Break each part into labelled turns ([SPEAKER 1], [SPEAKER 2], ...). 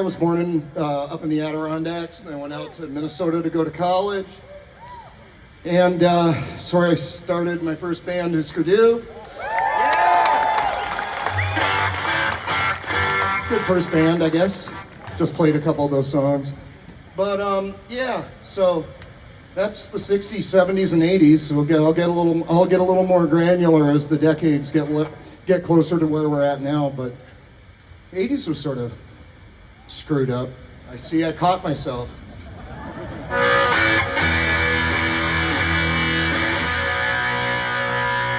[SPEAKER 1] I was born up in the Adirondacks, and I went out to Minnesota to go to college. And so I started my first band, Hoover. Good first band, I guess. Just played a couple of those songs. But yeah, so that's the 60s, 70s, and 80s. So I'll get a little more granular as the decades get closer to where we're at now. But 80s was sort of screwed up. I caught myself.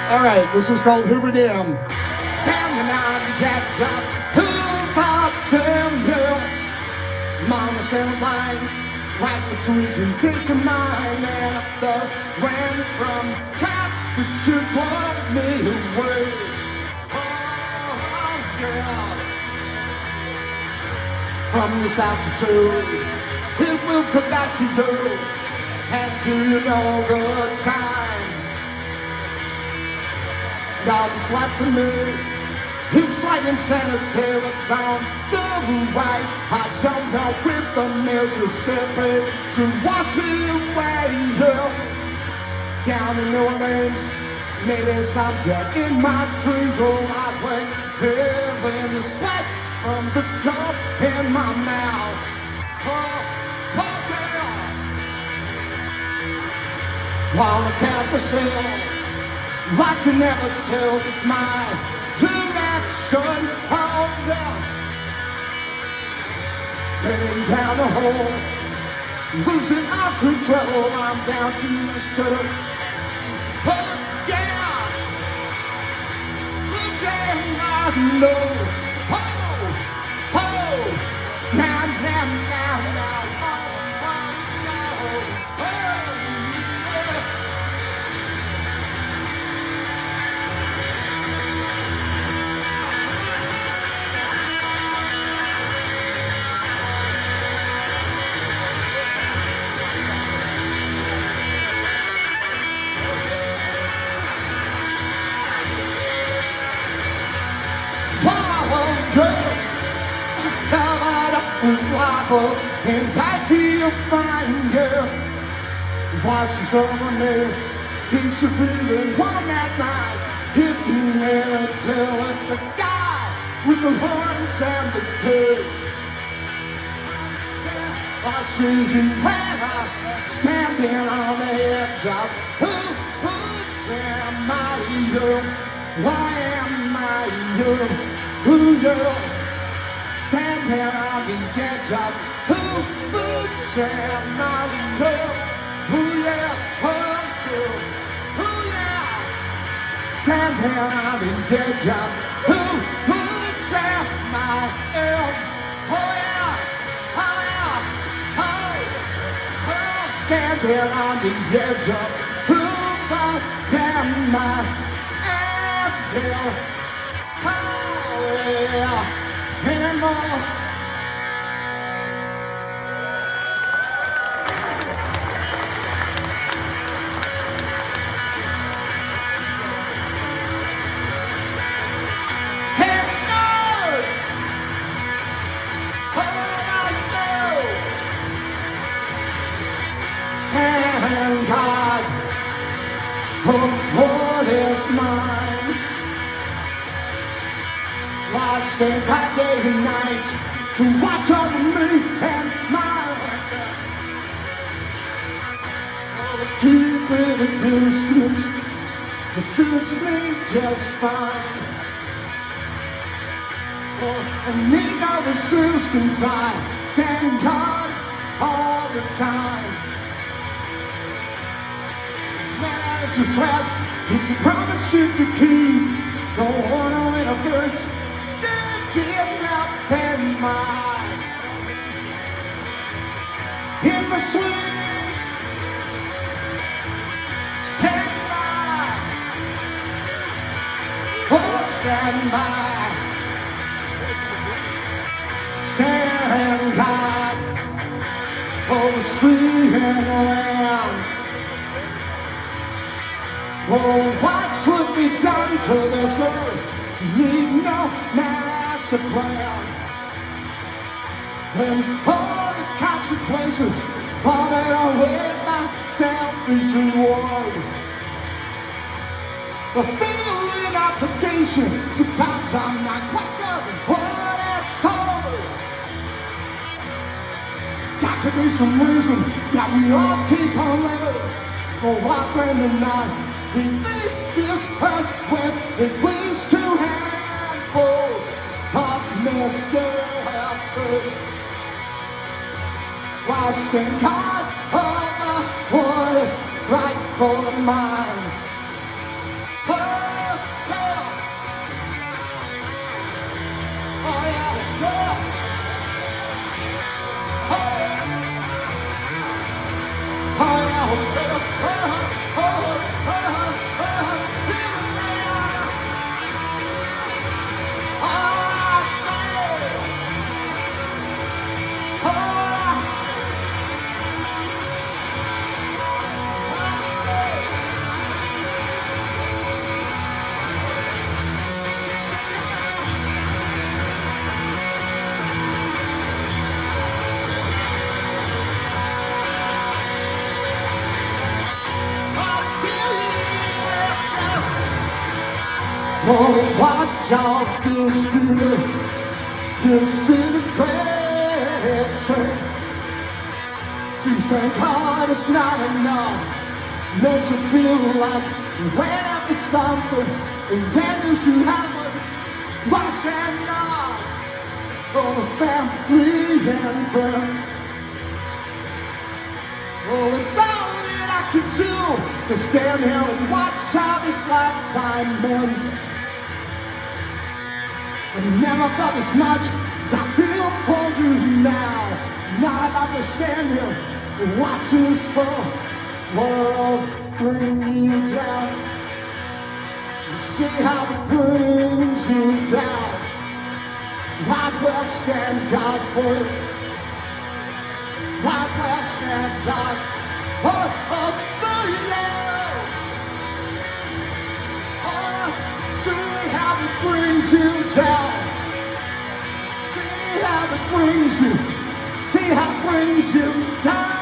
[SPEAKER 1] All right, this is called Hoover Dam. Standing on the catch up, Hoover Dam. Mama said a line, right between Tuesday to mine, and if the rain from traffic should blow me away. Oh, yeah. From this altitude, it will come back to you, and do you know the time God has left to me? It's like insanity, it's on the right. I don't know if the Mississippi should wash me away, yeah. Down in New Orleans, maybe someday in my dreams, oh, I will live in the sweat from the gulp in my mouth. Oh, yeah. On a carousel, I can never tell my direction. Oh, yeah. Spinning down the hole, losing all control. I'm down to the center. Oh, yeah. Which I know. Now, oh, oh, yeah. Covered up with lava, and I feel fine, yeah. Washes over me, keeps you feeling warm at night. If you never deal with the guy with the horns and the tail, I see you there, standing on the edge of who am I, you? Why am I, you? Who you? Standing on the edge of who am I, you? Who yeah, who you? Who yeah? Standing on the edge of who am I, you? Oh yeah, oh yeah, oh. Standing on the edge of who am I, you? Oh yeah. Anymore. Stand guard. Stand guard of what is mine. Lost in that day and night to watch over me and mine. Oh, keep it a distance, it suits me just fine. Oh, I need no assistance, I stand guard all the time. Man, it's a threat, it's a promise you can keep. Don't want no interference. Deep up in my sleep, stand by, oh stand by, stand God, oh sea and land, oh what should be done to this earth, need no master plan. And all the consequences falling away my selfish reward. A failing application, sometimes I'm not quite sure what it's called. Got to be some reason that we all keep on living. For what in the night we leave this earth with at least 2 handfuls of misgiving. Lost in God over what is rightful mine. Oh, yeah. Oh, yeah, yeah. Oh, yeah. Oh, yeah. Here we are. I stay. Oh, watch out this feeling disintegrating. Please thank God it's not enough. Makes you feel like you went after something and then this to happen. Lost and God, oh, the family and friends. Well, it's all that I can do to stand here and watch how this lifetime ends. I never felt as much as I feel for you now. Not about to stand here and watch this whole world bring you down. See how it brings you down. Life will stand God for you. Life will stand God for you. See how it brings you down. See how it brings you. See how it brings you down.